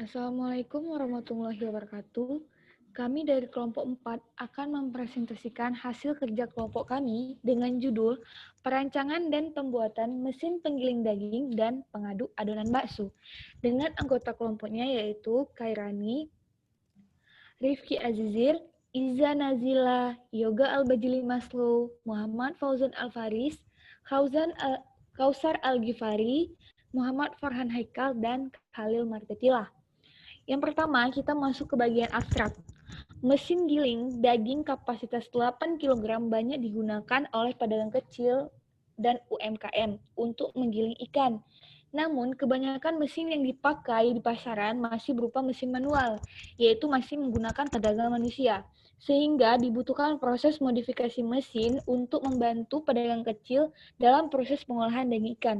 Assalamualaikum warahmatullahi wabarakatuh. Kami dari kelompok 4 akan mempresentasikan hasil kerja kelompok kami dengan judul Perancangan dan Pembuatan Mesin Penggiling Daging dan Pengaduk Adonan Bakso. Dengan anggota kelompoknya yaitu Kairani, Rifki Azizir, Iza Nazila, Yoga Albajili Maslow, Muhammad Fauzan Alfaris, Kausar Al-Ghifari, Muhammad Farhan Haikal, dan Khalil Martetilah. Yang pertama, kita masuk ke bagian abstrak. Mesin giling daging kapasitas 8 kg banyak digunakan oleh pedagang kecil dan UMKM untuk menggiling ikan. Namun, kebanyakan mesin yang dipakai di pasaran masih berupa mesin manual, yaitu masih menggunakan tenaga manusia. Sehingga dibutuhkan proses modifikasi mesin untuk membantu pedagang kecil dalam proses pengolahan daging ikan.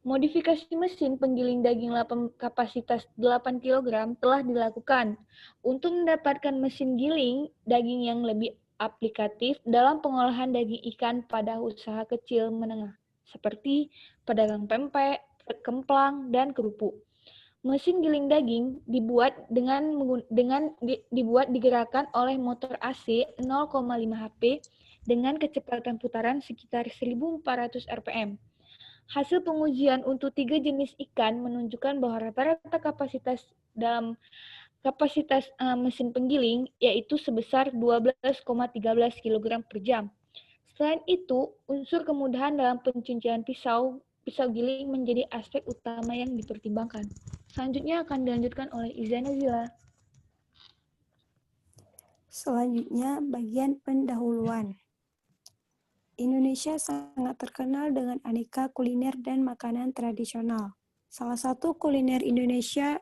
Modifikasi mesin penggiling daging kapasitas 8 kg telah dilakukan untuk mendapatkan mesin giling daging yang lebih aplikatif dalam pengolahan daging ikan pada usaha kecil menengah, seperti pedagang pempek, kemplang, dan kerupuk. Mesin giling daging dibuat digerakkan oleh motor AC 0,5 HP dengan kecepatan putaran sekitar 1.400 rpm. Hasil pengujian untuk 3 jenis ikan menunjukkan bahwa rata-rata kapasitas mesin penggiling yaitu sebesar 12,13 kg per jam. Selain itu, unsur kemudahan dalam pencucian pisau giling menjadi aspek utama yang dipertimbangkan. Selanjutnya akan dilanjutkan oleh Iza Nazila. Selanjutnya, bagian pendahuluan. Indonesia sangat terkenal dengan aneka kuliner dan makanan tradisional. Salah satu kuliner Indonesia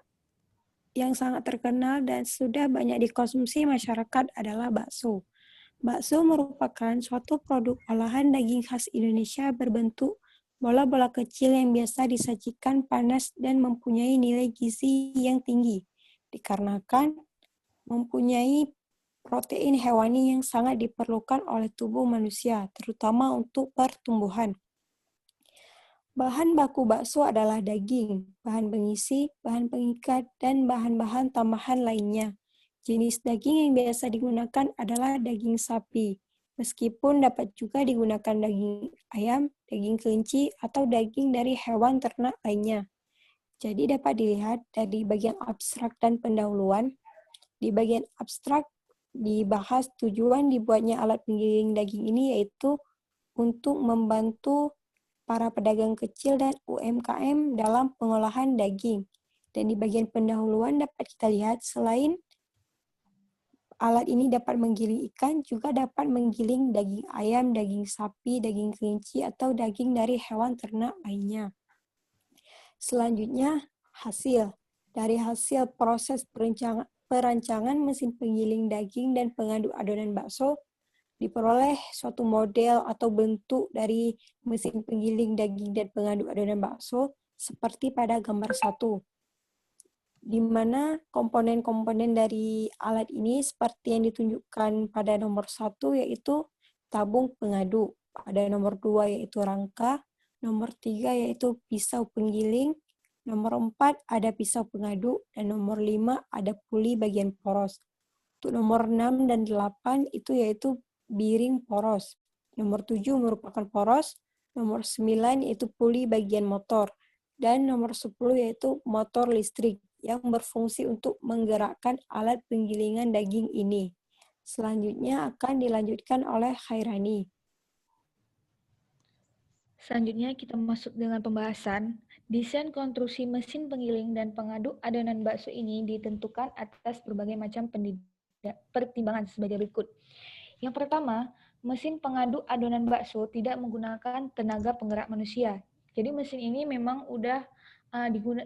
yang sangat terkenal dan sudah banyak dikonsumsi masyarakat adalah bakso. Bakso merupakan suatu produk olahan daging khas Indonesia berbentuk bola-bola kecil yang biasa disajikan panas dan mempunyai nilai gizi yang tinggi, dikarenakan mempunyai protein hewani yang sangat diperlukan oleh tubuh manusia, terutama untuk pertumbuhan. Bahan baku bakso adalah daging, bahan pengisi, bahan pengikat, dan bahan-bahan tambahan lainnya. Jenis daging yang biasa digunakan adalah daging sapi, meskipun dapat juga digunakan daging ayam, daging kelinci, atau daging dari hewan ternak lainnya. Jadi dapat dilihat dari bagian abstrak dan pendahuluan. Di bagian abstrak, dibahas tujuan dibuatnya alat penggiling daging ini yaitu untuk membantu para pedagang kecil dan UMKM dalam pengolahan daging. Dan di bagian pendahuluan dapat kita lihat selain alat ini dapat menggiling ikan, juga dapat menggiling daging ayam, daging sapi, daging kelinci, atau daging dari hewan ternak lainnya. Selanjutnya, hasil. Dari hasil proses perancangan mesin penggiling daging dan pengaduk adonan bakso, diperoleh suatu model atau bentuk dari mesin penggiling daging dan pengaduk adonan bakso seperti pada gambar 1, di mana komponen-komponen dari alat ini seperti yang ditunjukkan pada nomor 1 yaitu tabung pengaduk, pada nomor 2 yaitu rangka, nomor 3 yaitu pisau penggiling, nomor 4 ada pisau pengaduk, dan nomor 5 ada puli bagian poros. Untuk nomor 6 dan 8 itu yaitu biring poros. Nomor 7 merupakan poros, nomor 9 yaitu puli bagian motor, dan nomor 10 yaitu motor listrik yang berfungsi untuk menggerakkan alat penggilingan daging ini. Selanjutnya akan dilanjutkan oleh Khairani. Selanjutnya kita masuk dengan pembahasan. Desain konstruksi mesin penggiling dan pengaduk adonan bakso ini ditentukan atas berbagai macam pertimbangan sebagai berikut. Yang pertama, mesin pengaduk adonan bakso tidak menggunakan tenaga penggerak manusia. Jadi mesin ini memang udah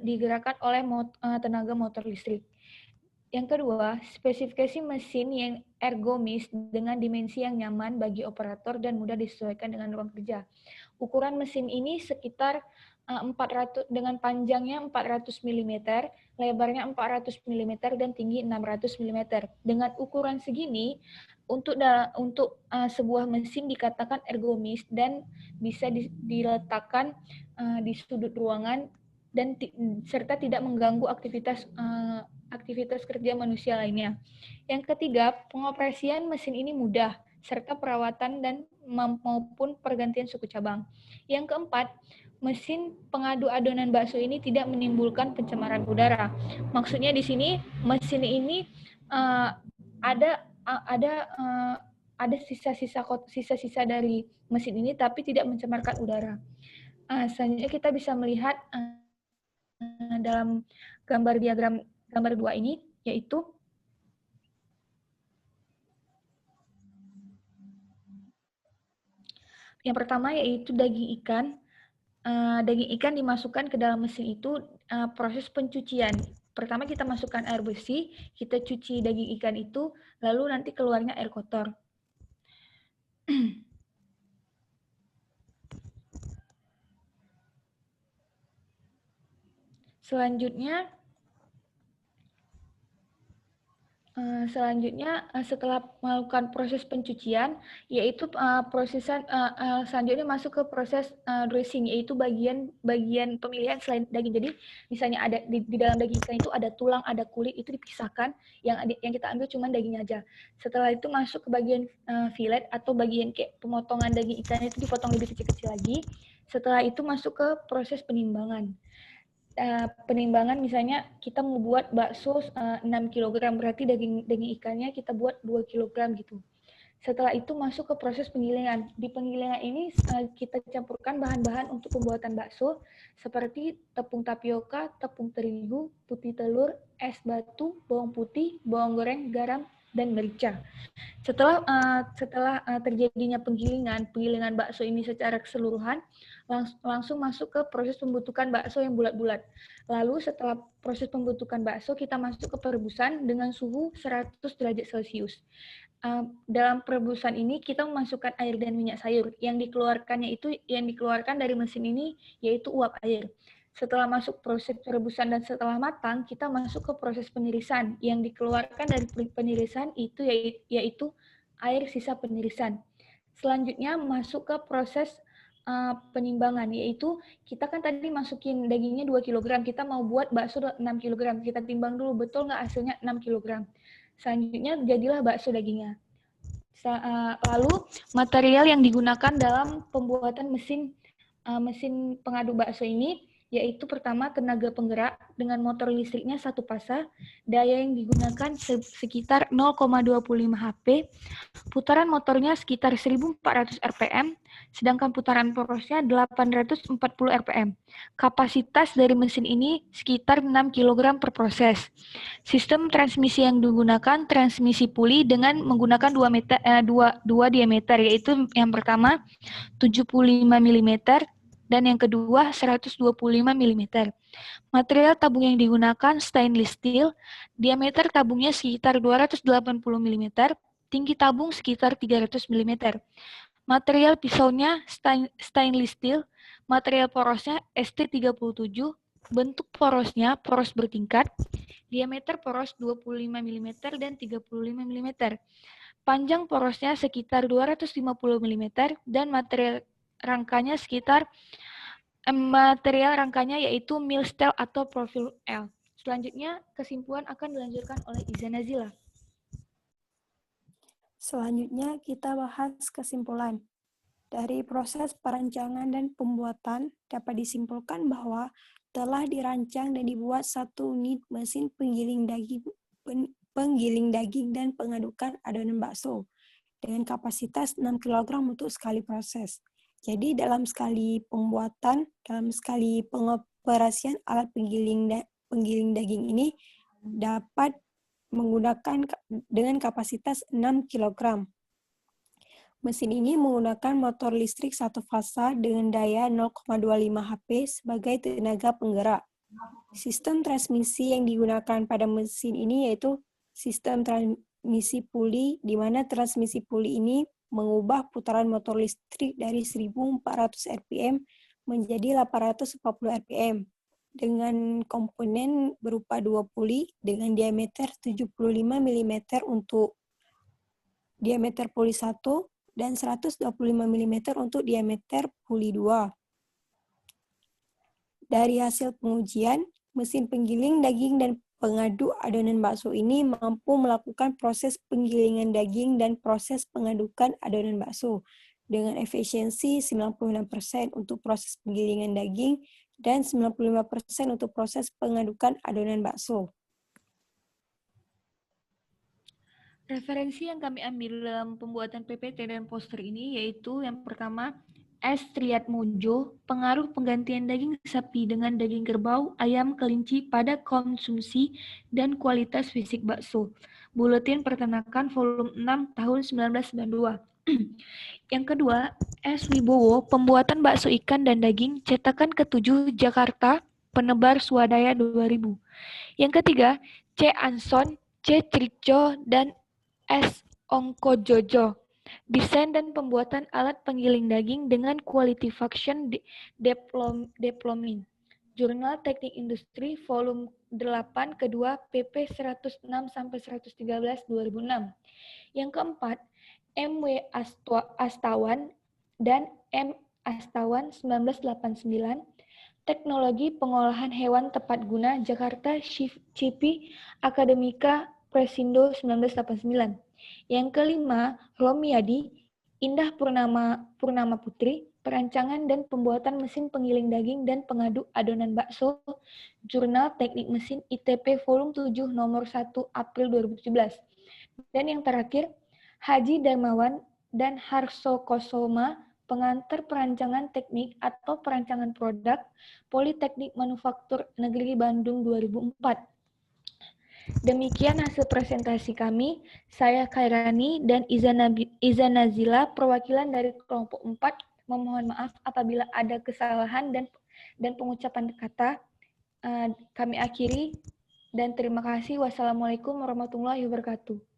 digerakkan oleh tenaga motor listrik. Yang kedua, spesifikasi mesin yang ergonomis dengan dimensi yang nyaman bagi operator dan mudah disesuaikan dengan ruang kerja. Ukuran mesin ini sekitar 400 dengan panjangnya 400 mm, lebarnya 400 mm dan tinggi 600 mm. Dengan ukuran segini untuk sebuah mesin dikatakan ergonomis dan bisa diletakkan di sudut ruangan dan serta tidak mengganggu aktivitas kerja manusia lainnya. Yang ketiga, pengoperasian mesin ini mudah serta perawatan dan maupun pergantian suku cabang. Yang keempat, mesin pengadu adonan bakso ini tidak menimbulkan pencemaran udara. Maksudnya di sini mesin ini ada sisa-sisa dari mesin ini tapi tidak mencemarkan udara. Selanjutnya kita bisa melihat dalam gambar 2 ini, yaitu yang pertama yaitu daging ikan. Daging ikan dimasukkan ke dalam mesin itu proses pencucian. Pertama kita masukkan air bersih, kita cuci daging ikan itu, lalu nanti keluarnya air kotor. Selanjutnya setelah melakukan proses pencucian, yaitu selanjutnya masuk ke proses dressing, yaitu bagian pemilihan selain daging. Jadi misalnya ada di dalam daging ikan itu ada tulang, ada kulit, itu dipisahkan. Yang kita ambil cuma dagingnya aja. Setelah itu masuk ke bagian fillet atau bagian kayak pemotongan daging ikan itu dipotong lebih kecil-kecil lagi. Setelah itu masuk ke proses penimbangan. Penimbangan misalnya kita mau buat bakso 6 kg, berarti daging ikannya kita buat 2 kg gitu. Setelah itu masuk ke proses penggilingan. Di penggilingan ini kita campurkan bahan-bahan untuk pembuatan bakso seperti tepung tapioka, tepung terigu, putih telur, es batu, bawang putih, bawang goreng, garam, dan merica. Setelah terjadinya penggilingan bakso ini secara keseluruhan, langsung masuk ke proses pembentukan bakso yang bulat-bulat. Lalu setelah proses pembentukan bakso, kita masuk ke perebusan dengan suhu 100 derajat Celcius. Dalam perebusan ini kita memasukkan air dan minyak sayur. Yang dikeluarkan dari mesin ini yaitu uap air. Setelah masuk proses perebusan dan setelah matang, kita masuk ke proses penirisan. Yang dikeluarkan dari penirisan itu yaitu air sisa penirisan. Selanjutnya masuk ke proses penimbangan, yaitu kita kan tadi masukin dagingnya 2 kg, kita mau buat bakso 6 kg, kita timbang dulu betul nggak hasilnya 6 kg. Selanjutnya jadilah bakso dagingnya. Lalu material yang digunakan dalam pembuatan mesin pengadu bakso ini yaitu pertama tenaga penggerak dengan motor listriknya 1 pasang, daya yang digunakan sekitar 0,25 HP, putaran motornya sekitar 1400 RPM, sedangkan putaran porosnya 840 RPM. Kapasitas dari mesin ini sekitar 6 kg per proses. Sistem transmisi yang digunakan transmisi puli dengan menggunakan 2 diameter, yaitu yang pertama 75 mm dan yang kedua 125 mm. Material tabung yang digunakan stainless steel, diameter tabungnya sekitar 280 mm, tinggi tabung sekitar 300 mm. Material pisaunya stainless steel, material porosnya ST37, bentuk porosnya poros bertingkat, diameter poros 25 mm dan 35 mm. Panjang porosnya sekitar 250 mm dan material rangkanya yaitu millsteel atau profil L. Selanjutnya, kesimpulan akan dilanjutkan oleh Iza Nazila. Selanjutnya kita bahas kesimpulan. Dari proses perancangan dan pembuatan dapat disimpulkan bahwa telah dirancang dan dibuat satu unit mesin penggiling daging dan pengadukan adonan bakso dengan kapasitas 6 kg untuk sekali proses. Jadi dalam sekali pembuatan, dalam sekali pengoperasian alat penggiling daging ini dapat menggunakan dengan kapasitas 6 kg. Mesin ini menggunakan motor listrik 1 fasa dengan daya 0,25 HP sebagai tenaga penggerak. Sistem transmisi yang digunakan pada mesin ini yaitu sistem transmisi puli, di mana transmisi puli ini mengubah putaran motor listrik dari 1400 RPM menjadi 840 RPM dengan komponen berupa 2 puli dengan diameter 75 mm untuk diameter puli 1 dan 125 mm untuk diameter puli 2. Dari hasil pengujian, mesin penggiling daging dan pengaduk adonan bakso ini mampu melakukan proses penggilingan daging dan proses pengadukan adonan bakso dengan efisiensi 96% untuk proses penggilingan daging dan 95% untuk proses pengadukan adonan bakso. Referensi yang kami ambil dalam pembuatan PPT dan poster ini yaitu yang pertama, S. Triatmojo, pengaruh penggantian daging sapi dengan daging kerbau, ayam, kelinci pada konsumsi dan kualitas fisik bakso. Buletin Peternakan volume 6 tahun 1992. Yang kedua, S. Wibowo, pembuatan bakso ikan dan daging, cetakan ke-7 Jakarta, penebar swadaya 2000. Yang ketiga, C. Anson, C. Trico, dan S. Ongkojojo, desain dan pembuatan alat penggiling daging dengan quality function deployment. Jurnal Teknik Industri volume 8 kedua PP 106-113 2006. Yang keempat, M.W. Astawan dan M. Astawan 1989, Teknologi Pengolahan Hewan Tepat Guna, Jakarta, CIPI Akademika Presindo 1989. Yang kelima, Romiadi, Indah Purnama Putri, Perancangan dan Pembuatan Mesin Penggiling Daging dan Pengaduk Adonan Bakso, Jurnal Teknik Mesin ITP Volume 7 nomor 1 April 2017. Dan yang terakhir, Haji Darmawan dan Harso Kosoma, pengantar perancangan teknik atau perancangan produk, Politeknik Manufaktur Negeri Bandung 2004. Demikian hasil presentasi kami. Saya Khairani dan Iza Nazila, perwakilan dari kelompok 4, memohon maaf apabila ada kesalahan dan pengucapan kata. Kami akhiri dan terima kasih. Wassalamualaikum warahmatullahi wabarakatuh.